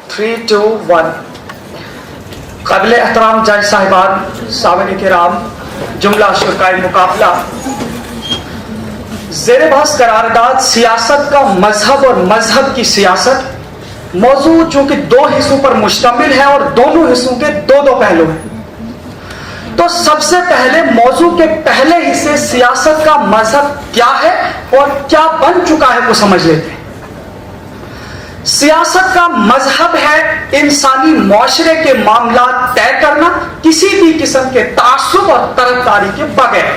3, 2, 1 قابل احترام جج صاحبان، سامعین کرام، جملہ شرکائے مقابلہ، زیر بحث قرارداد سیاست کا مذہب اور مذہب کی سیاست موضوع چونکہ دو حصوں پر مشتمل ہے اور دونوں حصوں کے دو پہلو ہیں، تو سب سے پہلے موضوع کے پہلے حصے سیاست کا مذہب کیا ہے اور کیا بن چکا ہے وہ سمجھ لیتے ہیں۔ سیاست کا مذہب ہے انسانی معاشرے کے معاملات طے کرنا کسی بھی قسم کے تعصب اور طرفداری کے بغیر۔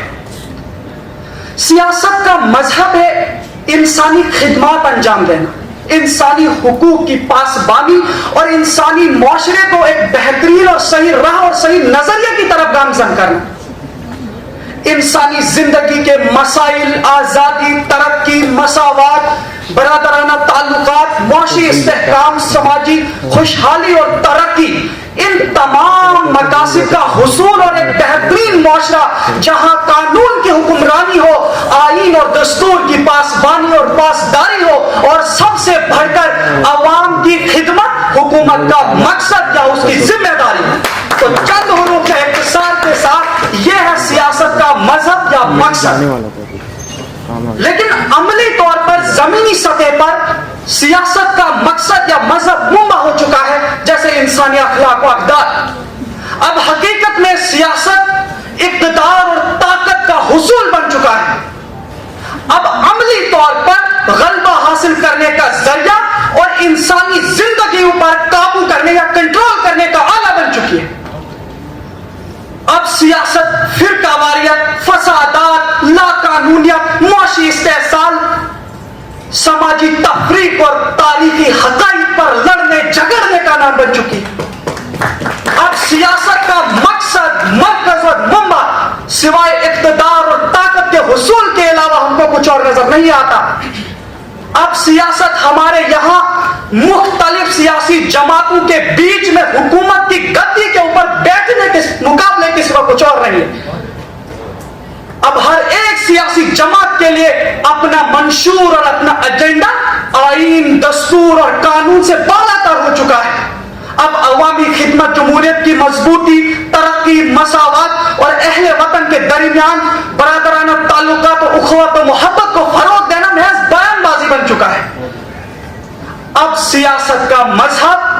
سیاست کا مذہب ہے انسانی خدمات انجام دینا، انسانی حقوق کی پاسبانی اور انسانی معاشرے کو ایک بہترین اور صحیح راہ اور صحیح نظریے کی طرف گامزن کرنا۔ انسانی زندگی کے مسائل، آزادی، ترقی، مساوات، برادرانہ تعلقات، معاشی استحکام، سماجی خوشحالی اور ترقی، ان تمام مقاصد کا حصول اور ایک بہترین معاشرہ جہاں قانون کی حکمرانی ہو، آئین اور دستور کی پاسبانی اور پاسداری ہو، اور سب سے بڑھ کر عوام کی خدمت حکومت کا مقصد یا اس کی ذمہ داری ہے۔ تو چند حروف کے اختصار کے ساتھ یہ ہے سیاست کا مذہب یا مقصد۔ لیکن عملی طور پر زمینی سطح پر سیاست کا مقصد یا مذہب گمراہ ہو چکا ہے، جیسے انسانی اخلاق و اقدار۔ اب حقیقت میں سیاست اقتدار اور طاقت کا حصول بن چکا ہے، اب عملی طور پر غلبہ حاصل کرنے کا ذریعہ اور انسانی زندگی پر قابو کرنے یا کنٹرول کرنے کا آلہ بن چکی ہے۔ اب سیاست فرقہ واریت، فسادات، لا قانونیت، معاشی استحصال، سماجی تفریق اور تاریخی حقائق پر لڑنے جھگڑنے کا نام بن چکی ہے۔ اب سیاست کا مقصد، مرکز اور منبع سوائے اقتدار اور طاقت کے حصول کے علاوہ ہم کو کچھ اور نظر نہیں آتا۔ اب سیاست ہمارے یہاں مختلف سیاسی جماعتوں کے بیچ میں حکومت کی گدی کے اوپر بیٹھنے کے مقابلے کے سوا کچھ اور نہیں ہے۔ اب ہر ایک سیاسی جماعت کے لیے اپنا منشور اور اپنا ایجنڈا آئین، دستور اور قانون سے بالاتر ہو چکا ہے۔ اب عوامی خدمت، جمہوریت کی مضبوطی، ترقی، مساوات اور اہل وطن کے درمیان برادرانہ تعلقات اور اخوت و محبت کو فروغ دینا محض بیان بازی بن چکا ہے۔ اب سیاست کا مذہب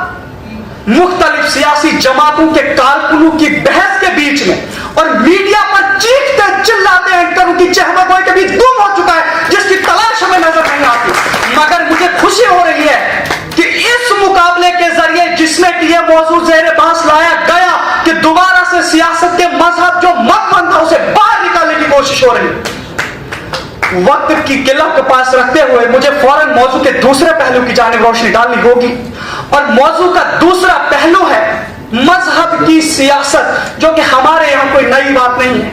مختلف سیاسی جماعتوں کے کارکنوں کی بحث کے بیچ میں اور میڈیا پر چیختے چلاتے اینکروں کی چہمگوئی کے بھی گم ہو چکا ہے، جس کی تلاش ہمیں نظر نہیں آتی۔ مگر مجھے خوشی ہو رہی ہے کہ اس مقابلے کے ذریعے جس میں کہ یہ موضوع زیر بحث لایا گیا کہ دوبارہ سے سیاست کے مذہب جو مخمن تھا اسے باہر نکالنے کی کوشش ہو رہی ہے۔ وقت کی قلت کو پاس رکھتے ہوئے مجھے فوراً موضوع کے دوسرے پہلو کی جانب روشنی ڈالنی ہوگی، اور موضوع کا دوسرا پہلو ہے مذہب کی سیاست، جو کہ ہمارے یہاں کوئی نئی بات نہیں ہے،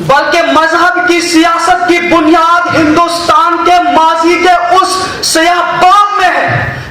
بلکہ مذہب کی سیاست کی بنیاد ہندوستان کے ماضی کے اس سیاہ باب میں ہے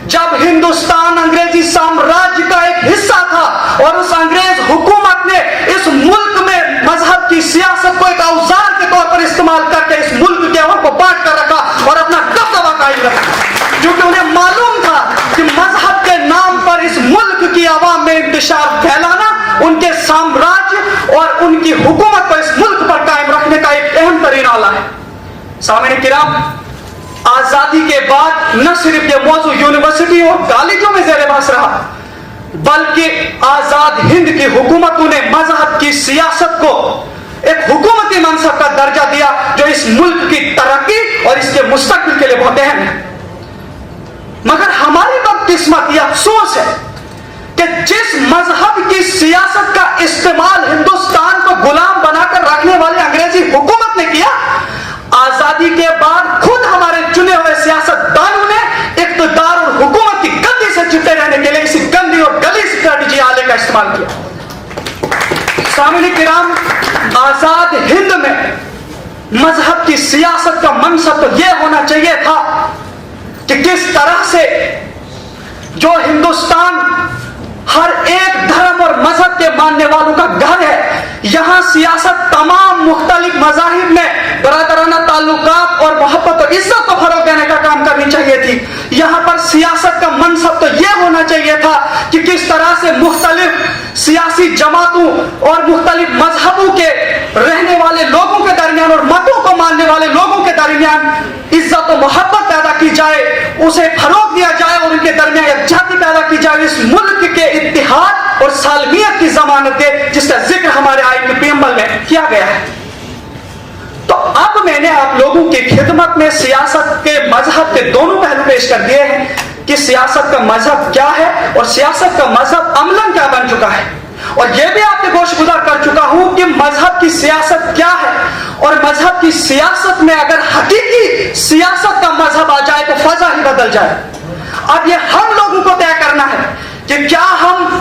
جب ہندوستان انگریزی سامراجیہ کا ایک حصہ تھا، اور اس انگریز حکومت نے اس ملک میں مذہب کی سیاست کو ایک اوزار کے طور پر استعمال کر کے اس ملک کے عوام کو بانٹ کر رکھا اور اپنا دبدبہ قائم رکھا، کیونکہ انہیں معلوم تھا کہ مذہب کے نام پر اس ملک کی عوام میں انتشار پھیلانا ان کے سامراجیہ اور ان کی حکومت کو اس ملک پر قائم رکھنے کا ایک اہم ترین آلہ ہے۔ سامعین کرام، آزادی کے بعد نہ صرف یہ موضوع یونیورسٹی اور کالجوں میں زیر بحث رہا، بلکہ آزاد ہند کی حکومتوں نے مذہب کی سیاست کو ایک حکومتی منصب کا درجہ دیا جو اس ملک کی ترقی اور اس کے مستقبل کے لیے بہت اہم ہے۔ مگر ہماری بدقسمت یہ افسوس ہے کہ جس مذہب کی سیاست کا استعمال ہندوستان کو غلام بنا کر رکھنے والے انگریزی حکومت نے کیا، آزادی کے بعد خود ہمارے چنے ہوئے سیاست دانوں نے اقتدار اور حکومت کی گدی سے چپٹے رہنے کے لیے اسی گندی اور گلی اسٹریٹجی آلے کا استعمال کیا۔ سامعین کرام، آزاد ہند میں مذہب کی سیاست کا منصب تو یہ ہونا چاہیے تھا کہ کس طرح سے جو ہندوستان ہر ایک دھرم اور مذہب کے ماننے والوں کا گھر ہے، یہاں سیاست تمام مختلف مذاہب میں برادرانہ تعلقات اور محبت اور عزت کو فروغ دینے کا کام کرنی چاہیے تھی۔ یہاں پر سیاست کا منصب تو یہ ہونا ہونا چاہیے تھا کہ کس طرح سے مختلف سیاسی جماعتوں اور مختلف مذہبوں کے رہنے والے لوگوں کے درمیان اور متوں کو ماننے والے لوگوں کے درمیان عزت و محبت پیدا کی جائے، اسے فروغ دیا جائے اور ان کے درمیان یکجہتی پیدا کی جائے، اس ملک کے اتحاد اور سالمیت کی ضمانت دے جس کا ذکر ہمارے آئین کے پریمبل میں کیا گیا ہے۔ تو اب میں نے آپ لوگوں کی خدمت میں سیاست کے مذہب کے دونوں پہلو پیش کر دیے ہیں کہ سیاست کا مذہب کیا ہے اور سیاست کا مذہب عملاً کیا بن چکا ہے، اور یہ بھی آپ کے گوش گزار کر چکا ہوں کہ مذہب کی سیاست کیا ہے، اور مذہب کی سیاست میں اگر حقیقی سیاست کا مذہب آ جائے تو فضا ہی بدل جائے۔ اب یہ ہم لوگوں کو طے کرنا ہے کہ کیا ہم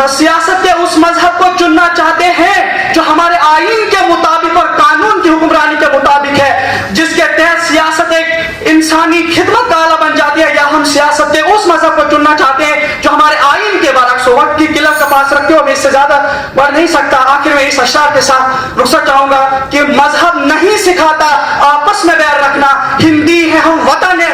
سیاست کے اس مذہب کو چننا چاہتے ہیں جو ہمارے آئین کے مطابق اور قانون کی حکمرانی کے مطابق ہے، جس کے تحت سیاست ایک انسانی خدمت کا آلہ بن جاتی ہے، یا ہم سیاست کے اس مذہب کو چننا چاہتے ہیں جو ہمارے آئین کے برعکس ہو۔ وقت کی قلت کا پاس رکھتے ہوئے میں اس سے زیادہ بڑھ نہیں سکتا۔ آخر میں اس اشعار کے ساتھ رخصت چاہوں گا کہ مذہب نہیں سکھاتا آپس میں بیر رکھنا، ہندی ہے ہم وطن ہے